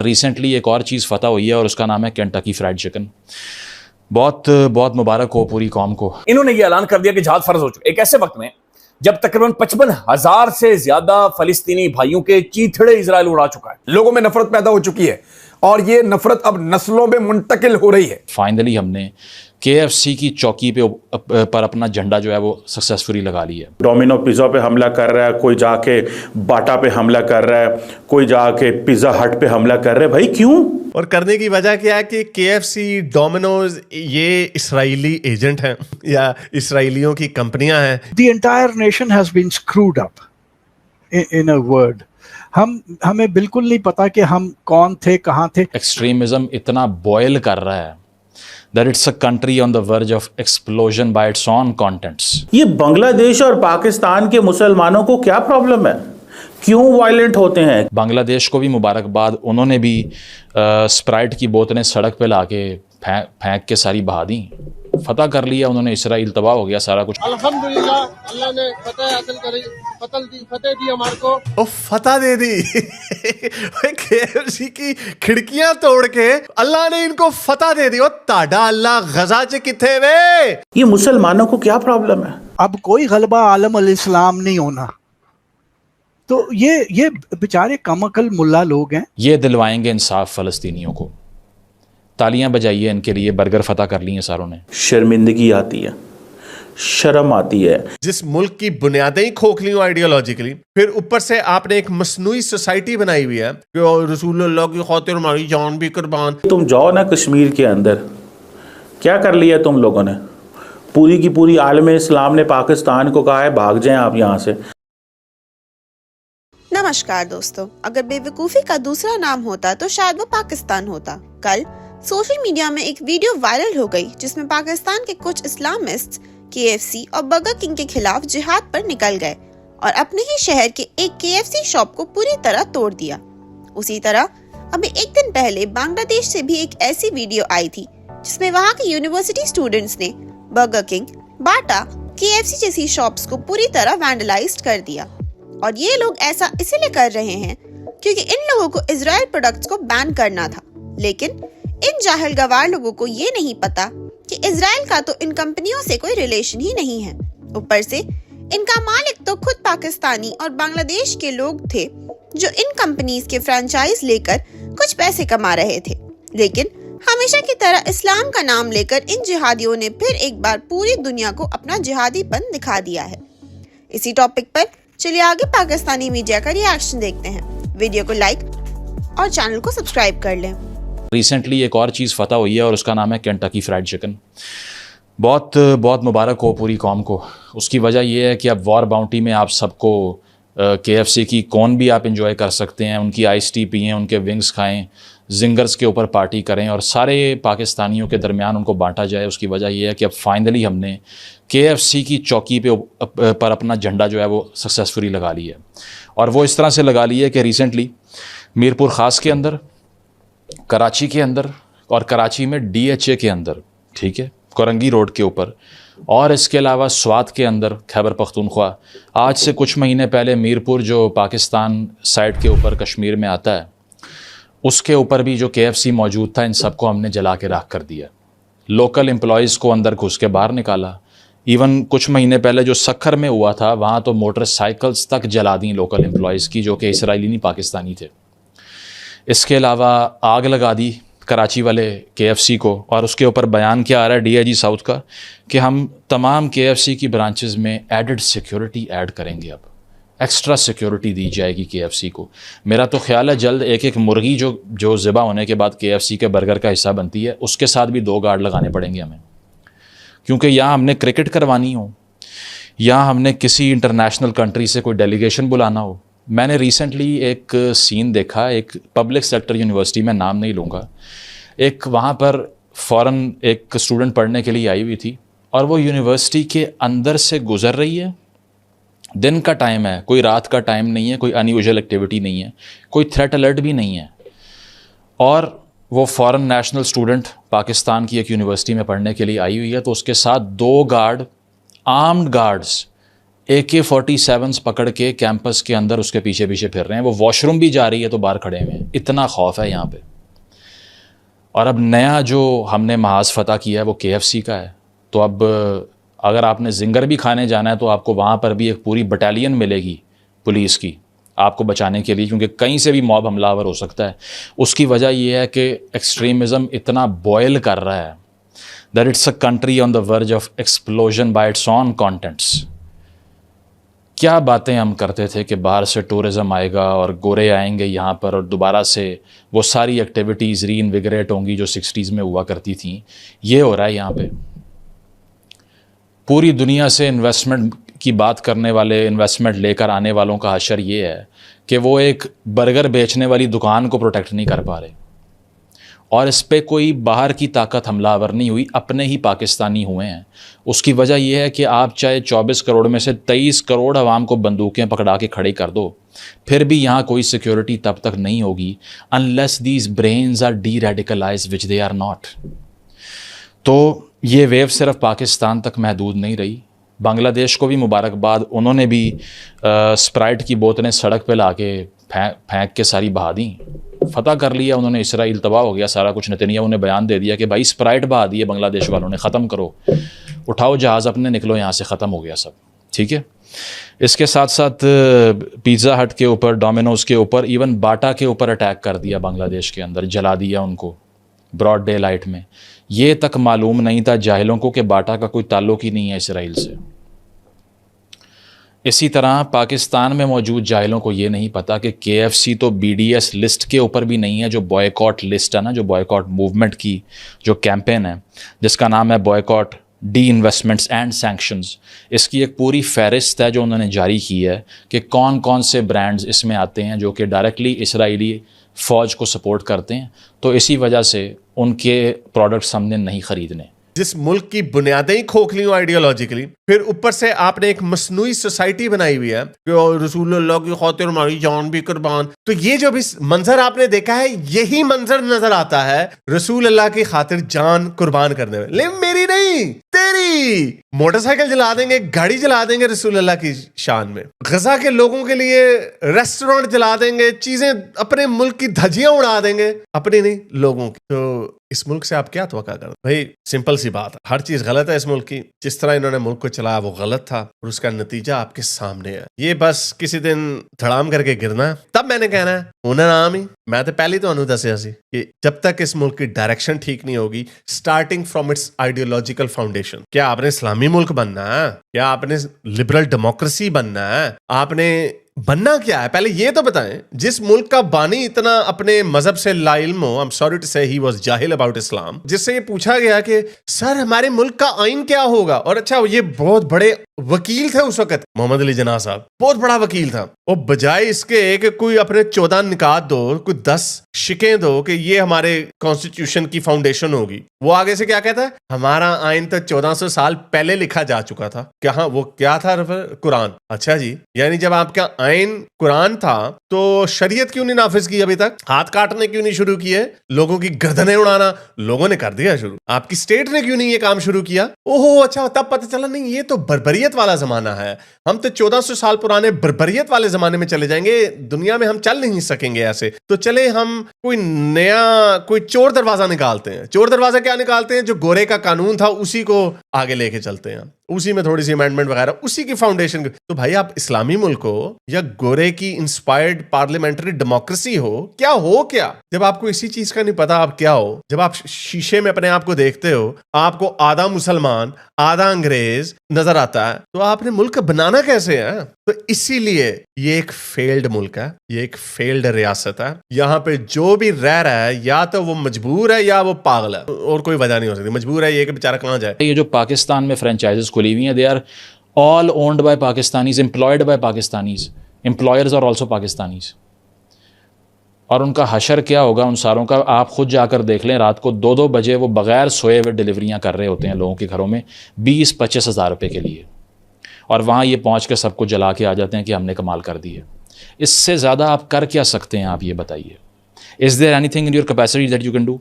Recently ایک اور چیز فتح ہوئی ہے اور اس کا نام ہے کینٹکی فرائیڈ چکن. بہت بہت مبارک ہو پوری قوم کو. انہوں نے یہ اعلان کر دیا کہ جہاد فرض ہو چکا ایک ایسے وقت میں جب تقریباً 55,000 سے زیادہ فلسطینی بھائیوں کے چیتھڑے اسرائیل اڑا چکا ہے. لوگوں میں نفرت پیدا ہو چکی ہے اور یہ نفرت اب نسلوں میں منتقل ہو رہی ہے. فائنلی ہم نے KFC کی چوکی پر اپنا جھنڈا جو ہے وہ سکسیسفلی لگا لی ہے. ڈومینو پیزا پہ حملہ کر رہا ہے, کوئی جا کے باٹا پہ حملہ کر رہا ہے, کوئی جا کے پیزا ہٹ پہ حملہ کر رہا ہے. بھائی کیوں؟ اور کرنے کی وجہ کیا ہے کہ KFC ڈومینوز یہ اسرائیلی ایجنٹ ہیں یا اسرائیلیوں کی کمپنیاں ہیں. The entire nation has been screwed up in a word. ہمیں بالکل نہیں پتا کہ ہم کون تھے, کہاں تھے. ایکسٹریمزم اتنا بوائل کر رہا ہے that it's a country on the verge of explosion by its own contents. یہ بنگلہ دیش اور پاکستان کے مسلمانوں کو کیا پرابلم ہے؟ کیوں وائلنٹ ہوتے ہیں؟ بنگلہ دیش کو بھی مبارکباد, انہوں نے بھی اسپرائٹ کی بوتلیں سڑک پہ لا کے پھینک کے ساری بہا دیں. فتح کر لیا انہوں نے, اسرائیل تباہ ہو گیا سارا کچھ. الحمدللہ اللہ نے فتح حاصل کری, فتح دی ہمارے کو. او فتح دے دی KFC کی کھڑکیاں توڑ کے اللہ نے ان کو فتح دے دی. او تاڈا اللہ غزہ چ کتھے وے؟ یہ مسلمانوں کو کیا پرابلم ہے؟ اب کوئی غلبہ عالم الاسلام نہیں ہونا. تو یہ بیچارے کم عقل ملا لوگ ہیں. یہ دلوائیں گے انصاف فلسطینیوں کو. تالیاں بجائیے ان کے لیے, برگر فتح کر لیے ساروں نے. شرمندگی آتی ہے, شرم آتی ہے. جس ملک کی بنیادیں ہی کھوکھلی ہوں آئیڈیالوجیکلی, پھر اوپر سے آپ نے ایک مصنوعی سوسائٹی بنائی ہوئی ہے کہ رسول اللہ کی خاطر ہماری جان بھی قربان. تم جاؤ نا کشمیر کے اندر, کیا کر لیا تم لوگوں نے؟ پوری کی پوری عالم اسلام نے پاکستان کو کہا ہے بھاگ جائیں آپ یہاں سے. نمسکار دوستو, اگر بے وقوفی کا دوسرا نام ہوتا تو شاید وہ پاکستان ہوتا. کل سوشل میڈیا میں ایک ویڈیو وائرل ہو گئی جس میں پاکستان کے کچھ اسلامسٹ KFC اور برگر کنگ کے خلاف جہاد پر نکل گئے اور اپنے ہی شہر کے ایک KFC شاپ کو پوری طرح توڑ دیا. اسی طرح ابھی ایک دن پہلے بنگلہ دیش سے بھی ایک ایسی ویڈیو آئی تھی جس میں وہاں کے یونیورسٹی سٹوڈنٹس نے برگر کنگ, باٹا, KFC جیسی شاپس کو پوری طرح وینڈلائزڈ کر دیا. اور یہ لوگ ایسا اسی لیے کر رہے ہیں کیونکہ ان لوگوں کو اسرائیل پروڈکٹس کو بین کرنا تھا. لیکن ان جاہل گوار لوگوں کو یہ نہیں پتا کہ اسرائیل کا تو ان کمپنیوں سے کوئی ریلیشن ہی نہیں ہے. اوپر سے ان کا مالک تو خود پاکستانی اور بنگلہ دیش کے لوگ تھے جو ان کمپنیز کے فرانچائز لے کر کچھ پیسے کما رہے تھے. لیکن ہمیشہ کی طرح اسلام کا نام لے کر ان جہادیوں نے پھر ایک بار پوری دنیا کو اپنا جہادی پن دکھا دیا ہے. اسی ٹاپک پر چلیے آگے پاکستانی میڈیا کا ریاکشن دیکھتے ہیں. ویڈیو کو لائک اور چینل کو سبسکرائب کر لیں. ریسنٹلی ایک اور چیز فتح ہوئی ہے اور اس کا نام ہے کینٹکی فرائیڈ چکن. بہت بہت مبارک ہو پوری قوم کو. اس کی وجہ یہ ہے کہ اب وار باؤنٹی میں آپ سب کو KFC کی کون بھی آپ انجوائے کر سکتے ہیں, ان کی آئس ٹی پئیں, ان کے ونگز کھائیں, زنگرز کے اوپر پارٹی کریں اور سارے پاکستانیوں کے درمیان ان کو بانٹا جائے. اس کی وجہ یہ ہے کہ اب فائنلی ہم نے KFC کی چوکی پر اپنا جھنڈا جو ہے وہ سکسیسفلی لگا لی ہے. اور وہ اس طرح سے لگا لی ہے کہ ریسنٹلی میرپور خاص کے اندر, کراچی کے اندر اور کراچی میں DHA کے اندر, ٹھیک ہے, کورنگی روڈ کے اوپر, اور اس کے علاوہ سوات کے اندر, خیبر پختونخوا, آج سے کچھ مہینے پہلے میرپور جو پاکستان سائڈ کے اوپر کشمیر میں آتا ہے, اس کے اوپر بھی جو KFC موجود تھا ان سب کو ہم نے جلا کے راکھ کر دیا. لوکل امپلائیز کو اندر گھس کے باہر نکالا. ایون کچھ مہینے پہلے جو سکھر میں ہوا تھا وہاں تو موٹر سائیکلز تک جلا دیں لوکل امپلائیز کی جو کہ اسرائیلی نہیں پاکستانی تھے. اس کے علاوہ آگ لگا دی کراچی والے KFC کو, اور اس کے اوپر بیان کیا آ رہا ہے DIG ساؤتھ کا کہ ہم تمام KFC کی برانچز میں ایڈڈ سیکیورٹی ایڈ کریں گے. اب ایکسٹرا سیکیورٹی دی جائے گی KFC کو. میرا تو خیال ہے جلد ایک مرغی جو ذبح ہونے کے بعد KFC کے برگر کا حصہ بنتی ہے اس کے ساتھ بھی 2 گارڈ لگانے پڑیں گے ہمیں, کیونکہ یہاں ہم نے کرکٹ کروانی ہو, یہاں ہم نے کسی انٹرنیشنل کنٹری سے کوئی ڈیلیگیشن بلانا ہو. میں نے ریسنٹلی ایک سین دیکھا ایک پبلک سیکٹر یونیورسٹی, میں نام نہیں لوں گا, ایک وہاں پر فورن ایک اسٹوڈنٹ پڑھنے کے لیے آئی ہوئی تھی اور وہ یونیورسٹی کے اندر سے گزر رہی ہے. دن کا ٹائم ہے, کوئی رات کا ٹائم نہیں ہے, کوئی انیوژل ایکٹیویٹی نہیں ہے, کوئی تھریٹ الرٹ بھی نہیں ہے, اور وہ فورن نیشنل اسٹوڈنٹ پاکستان کی ایک یونیورسٹی میں پڑھنے کے لیے آئی ہوئی ہے. تو اس کے ساتھ 2 گارڈ, آرمڈ گارڈز AK-47 پکڑ کے کیمپس کے اندر اس کے پیچھے پیچھے پھر رہے ہیں. وہ واش روم بھی جا رہی ہے تو باہر کھڑے ہوئے ہیں. اتنا خوف ہے یہاں پہ. اور اب نیا جو ہم نے محاذ فتح کیا ہے وہ KFC کا ہے. تو اب اگر آپ نے زنگر بھی کھانے جانا ہے تو آپ کو وہاں پر بھی ایک پوری بٹالین ملے گی پولیس کی آپ کو بچانے کے لیے, کیونکہ کہیں سے بھی موب حملہ آور ہو سکتا ہے. اس کی وجہ یہ ہے کہ ایکسٹریمزم اتنا بوائل کر رہا ہے that it's a country on the verge of explosion by its own contents. کیا باتیں ہم کرتے تھے کہ باہر سے ٹورزم آئے گا اور گورے آئیں گے یہاں پر اور دوبارہ سے وہ ساری ایکٹیویٹیز ری انویگریٹ ہوں گی جو 60s میں ہوا کرتی تھیں. یہ ہو رہا ہے یہاں پہ. پوری دنیا سے انویسٹمنٹ کی بات کرنے والے, انویسٹمنٹ لے کر آنے والوں کا حشر یہ ہے کہ وہ ایک برگر بیچنے والی دکان کو پروٹیکٹ نہیں کر پا رہے, اور اس پہ کوئی باہر کی طاقت حملہ آور نہیں ہوئی, اپنے ہی پاکستانی ہوئے ہیں. اس کی وجہ یہ ہے کہ آپ چاہے 24 کروڑ میں سے 23 کروڑ عوام کو بندوقیں پکڑا کے کھڑی کر دو, پھر بھی یہاں کوئی سیکیورٹی تب تک نہیں ہوگی unless these brains are de-radicalized, which they are not. تو یہ ویو صرف پاکستان تک محدود نہیں رہی. بنگلہ دیش کو بھی مبارکباد, انہوں نے بھی اسپرائٹ کی بوتلیں سڑک پہ لا کے پھینک کے ساری بہا دیں. فتح کر لیا انہوں نے, اسرائیل تباہ ہو گیا سارا کچھ. نتنیاہو نے بیان دے دیا کہ بھائی اسپرائٹ بہا دی ہے بنگلہ دیش والوں نے, ختم کرو, اٹھاؤ جہاز اپنے, نکلو یہاں سے, ختم ہو گیا سب. ٹھیک ہے. اس کے ساتھ ساتھ پیزا ہٹ کے اوپر, ڈومینوز کے اوپر, ایون باٹا کے اوپر اٹیک کر دیا بنگلہ دیش کے اندر, جلا دیا ان کو براڈ ڈے لائٹ میں. یہ تک معلوم نہیں تھا جاہلوں کو کہ باٹا کا کوئی تعلق ہی نہیں ہے اسرائیل سے. اسی طرح پاکستان میں موجود جاہلوں کو یہ نہیں پتا کہ KFC تو BDS لسٹ کے اوپر بھی نہیں ہے, جو بوائیکاٹ لسٹ ہے نا, جو بوائیکاٹ موومنٹ کی جو کیمپین ہے جس کا نام ہے بوائیکاٹ ڈی انویسٹمنٹس اینڈ سینکشنز. اس کی ایک پوری فہرست ہے جو انہوں نے جاری کی ہے کہ کون کون سے برانڈز اس میں آتے ہیں جو کہ ڈائریکٹلی اسرائیلی فوج کو سپورٹ کرتے ہیں. تو اسی وجہ سے ان کے پروڈکٹس ہم نے نہیں خریدنے. جس ملک کی بنیادیں کھوکھلی ہوں آئیڈیالوجیکلی, پھر اوپر سے آپ نے ایک مصنوعی سوسائٹی بنائی ہوئی ہے کہ رسول اللہ کی خاطر ہماری جان بھی قربان. تو یہ جو بھی منظر آپ نے دیکھا ہے, یہی منظر نظر آتا ہے رسول اللہ کی خاطر جان قربان کرنے میں. لیکن میری نہیں, تیری. موٹر سائیکل جلا دیں گے, گاڑی جلا دیں گے رسول اللہ کی شان میں. غزہ کے لوگوں کے لیے ریسٹورینٹ جلا دیں گے, چیزیں اپنے ملک کی دھجیاں اڑا دیں گے, اپنی نہیں لوگوں کی. تو اس ملک سے آپ کیا توقع کرتے؟ بھائی سمپل سی بات ہے, ہر چیز غلط ہے اس ملک کی. جس طرح انہوں نے ملک کو چلایا وہ غلط تھا, اور اس کا نتیجہ آپ کے سامنے ہے. یہ بس کسی دن دھڑام کر کے گرنا ہے, تب میں نے کہنا ہے انہیں نام ہی. میں تو پہلی تو انہوں دسیا سی کہ جب تک اس ملک کی ڈائریکشن ٹھیک نہیں ہوگی, starting from its ideological foundation. کیا آپ نے اسلامی ملک بننا ہے, کیا آپ نے لبرل ڈیموکریسی بننا ہے, آپ نے بننا کیا ہے پہلے یہ تو بتائیں. جس ملک کا بانی اتنا اپنے مذہب سے لا علم ہو, I'm sorry to say he was جاہل about اسلام, جس سے یہ پوچھا گیا کہ سر ہمارے ملک کا آئین کیا ہوگا. اور اچھا یہ بہت بڑے وکیل تھے اس وقت, محمد علی جناح صاحب بہت بڑا وکیل تھا. اور بجائے اس کے کہ کوئی اپنے 14 نکات دو, کوئی 10 شکیں دو کہ یہ ہمارے کانسٹیٹیوشن کی فاؤنڈیشن ہوگی, وہ آگے سے کیا کہتا ہے, ہمارا آئین تو 1400 سال پہلے لکھا جا چکا تھا. کہاں وہ کیا تھا, قرآن. اچھا جی, یعنی جب آپ کا آئین قرآن تھا تو شریعت کیوں نہیں نافذ کی ابھی تک؟ ہاتھ کاٹنے کیوں نہیں شروع کیے, لوگوں کی گردنیں اڑانا لوگوں نے کر دیا شروع, آپ کی اسٹیٹ نے کیوں نہیں یہ کام شروع کیا؟ اوہو اچھا, تب پتہ چلا نہیں یہ تو بربریت والا زمانہ ہے, ہم تو 1400 سال پرانے بربریت والے زمانے میں چلے جائیں گے, دنیا میں ہم چل نہیں سکیں گے ایسے. تو چلے ہم کوئی نیا کوئی چور دروازہ نکالتے ہیں. چور دروازہ کیا نکالتے ہیں, جو گورے کا قانون تھا اسی کو آگے لے کے چلتے ہیں, اسی میں تھوڑی سی امینڈمنٹ وغیرہ, اسی کی فاؤنڈیشن. تو بھائی آپ اسلامی ملک ہو یا گورے کی انسپائرڈ پارلیمنٹری ڈیموکریسی ہو, کیا ہو کیا؟ جب آپ کو اسی چیز کا نہیں پتا آپ کیا ہو, جب آپ شیشے میں اپنے آپ کو دیکھتے ہو, آپ کو آدھا مسلمان آدھا انگریز نظر آتا ہے, تو آپ نے ملک بنانا کیسے ہے؟ تو اسی لیے یہ ایک فیلڈ ملک ہے, یہ ایک فیلڈ ریاست ہے. یہاں پہ جو بھی رہ رہا ہے یا تو وہ مجبور ہے یا وہ پاگل ہے, اور کوئی وجہ نہیں ہو سکتی. مجبور ہے یہ کہ بیچارہ کہاں جائے. یہ جو پاکستان میں فرینچائزز کھلی ہوئی ہیں, they are all owned by Pakistanis, employed by Pakistanis, employers are also Pakistanis. اور ان کا حشر کیا ہوگا ان ساروں کا, آپ خود جا کر دیکھ لیں. رات کو 2-2 بجے وہ بغیر سوئے ہوئے ڈلیوریاں کر رہے ہوتے ہیں لوگوں کے گھروں میں 20-25 ہزار روپے کے لیے, اور وہاں یہ پہنچ کے سب کو جلا کے آ جاتے ہیں کہ ہم نے کمال کر دی ہے. اس سے زیادہ آپ کر کیا سکتے ہیں, آپ یہ بتائیے. Is there anything in your capacity that you can do?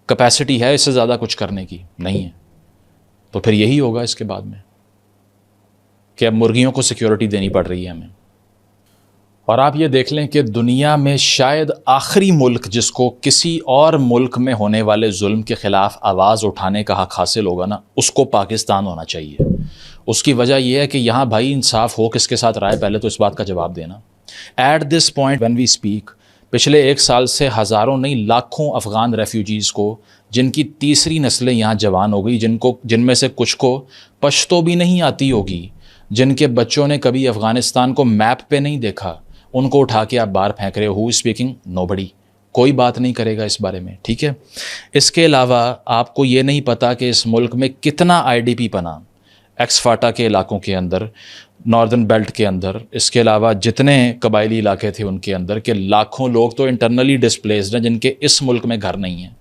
Capacity ہے اس سے زیادہ کچھ کرنے کی؟ نہیں ہے. تو پھر یہی ہوگا اس کے بعد میں. کہ اب مرغیوں کو سیکیورٹی دینی پڑ رہی ہے ہمیں. اور آپ یہ دیکھ لیں کہ دنیا میں شاید آخری ملک جس کو کسی اور ملک میں ہونے والے ظلم کے خلاف آواز اٹھانے کا حق حاصل ہوگا نا، اس کو پاکستان ہونا چاہیے. اس کی وجہ یہ ہے کہ یہاں بھائی انصاف ہو کس کے ساتھ رائے، پہلے تو اس بات کا جواب دینا. At this point when we speak, پچھلے 1 سال سے ہزاروں نہیں لاکھوں افغان ریفیوجیز کو، جن کی تیسری نسلیں یہاں جوان ہو گئی، جن میں سے کچھ کو پشتو بھی نہیں آتی ہوگی، جن کے بچوں نے کبھی افغانستان کو میپ پہ نہیں دیکھا، ان کو اٹھا کے آپ باہر پھینک رہے ہو. ہو اسپیکنگ؟ نو بڈی. کوئی بات نہیں کرے گا اس بارے میں، ٹھیک ہے. اس کے علاوہ آپ کو یہ نہیں پتا کہ اس ملک میں کتنا IDP پناہ ایکس فاٹا کے علاقوں کے اندر، ناردرن بیلٹ کے اندر، اس کے علاوہ جتنے قبائلی علاقے تھے ان کے اندر، کہ لاکھوں لوگ تو انٹرنلی ڈسپلیسڈ ہیں جن کے اس ملک میں گھر نہیں ہیں.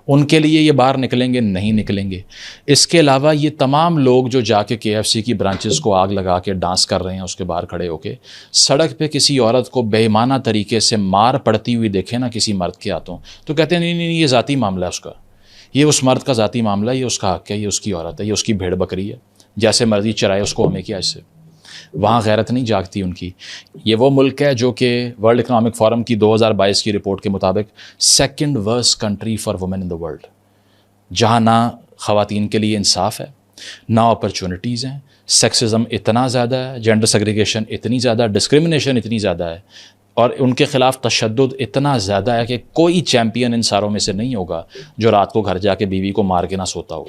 ان کے لیے یہ باہر نکلیں گے؟ نہیں نکلیں گے. اس کے علاوہ یہ تمام لوگ جو جا کے KFC کی برانچز کو آگ لگا کے ڈانس کر رہے ہیں اس کے باہر کھڑے ہو کے، سڑک پہ کسی عورت کو بے ایمانہ طریقے سے مار پڑتی ہوئی دیکھیں نا کسی مرد کے ہاتھوں، تو کہتے ہیں نہیں یہ ذاتی معاملہ ہے اس کا، یہ اس مرد کا ذاتی معاملہ ہے، یہ اس کا حق ہے، یہ اس کی عورت ہے، یہ اس کی بھیڑ بکری ہے، جیسے مرضی چرائے اس کو، ہمیں کیا اس سے. وہاں غیرت نہیں جاگتی ان کی. یہ وہ ملک ہے جو کہ ورلڈ اکنامک فورم کی 2022 کی رپورٹ کے مطابق 2nd worst country for women in the world، جہاں نہ خواتین کے لیے انصاف ہے، نہ اپرچونٹیز ہیں، سیکسزم اتنا زیادہ ہے، جینڈر سیگریگیشن اتنی زیادہ، ڈسکرمنیشن اتنی زیادہ ہے، اور ان کے خلاف تشدد اتنا زیادہ ہے کہ کوئی چیمپئن ان ساروں میں سے نہیں ہوگا جو رات کو گھر جا کے بیوی کو مار کے نہ سوتا ہو.